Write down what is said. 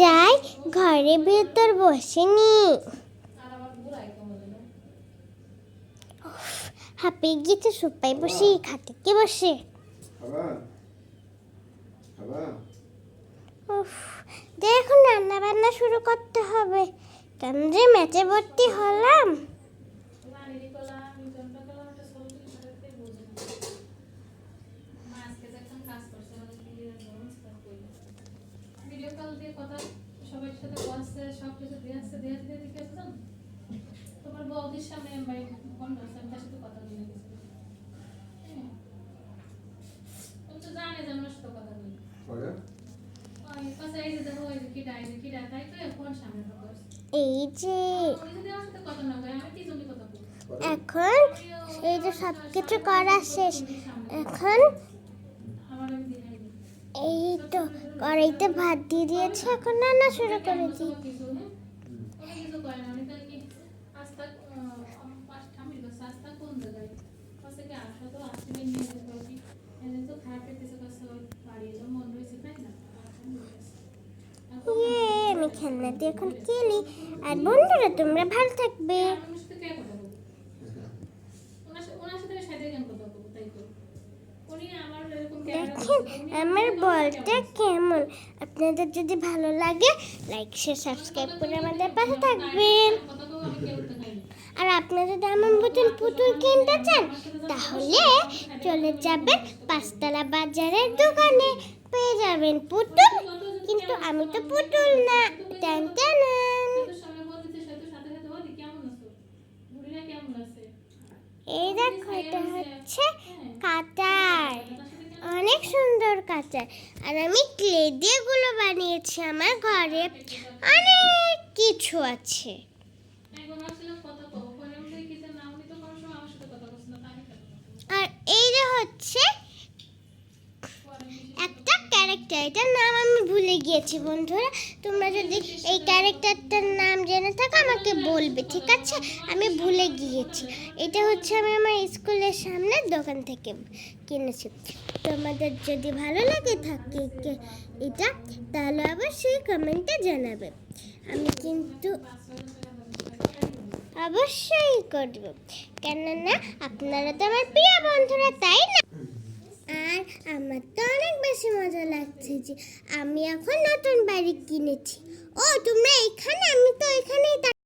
যাই ঘরের ভেতর বসেনি, হাঁপিয়ে গিয়েছে। সোফায় বসে খাটে বসে এখন রান্না বান্না শুরু করতে হবে। কেন যে ম্যাচে ভর্তি হলাম। এই যে এখন এই যে সব কিছু করা শেষ, এখন এই তো কড়াইতে ভাত দিয়ে দিয়েছে, এখন রান্না শুরু করে দিই। আমি খেলনা দিয়ে এখন খেলি। আর বন্ধুরা, তোমরা ভালো থাকবে। দেখেন আমার বলটা কেমন। আপনাদের যদি ভালো লাগে লাইক শেয়ার সাবস্ক্রাইব করে আমাদের পাশে থাকবেন। আর আপনারা যদি আমার মতন পুতুল কিনতে চান তাহলে চলে যাবেন পাঁচতলা বাজারের দোকানে, পেয়ে যাবেন পুতুল। কিন্তু আমি তো পুতুল না। টান টান। এই দেখো, এটা হচ্ছে কাটার, অনেক সুন্দর কাটার। আর আমি ক্লে দিয়ে গুলো বানিয়েছি। আমার ঘরে অনেক কিছু আছে। আর এই যে হচ্ছে একটা ক্যারেক্টার, এটার নাম আমি ভুলে গিয়েছি। বন্ধুরা, তোমরা যদি এই ক্যারেক্টারটার নাম জেনে থাকো আমাকে বলবে, ঠিক আছে? আমি ভুলে গিয়েছি। এটা হচ্ছে আমি আমার স্কুলের সামনের দোকান থেকে কিনেছি। তোমাদের যদি ভালো লাগে থাকে এটা, তাহলে অবশ্যই কমেন্টে জানাবে। আমি কিন্তু অবশ্যই করব, কেননা আপনারা তো আমার প্রিয় বন্ধুরা, তাই না? আর আমার তো অনেক বেশি মজা লাগছে যে আমি এখন নতুন বাড়ি কিনেছি। ও তোমরা এখানে, আমি তো এখানেই।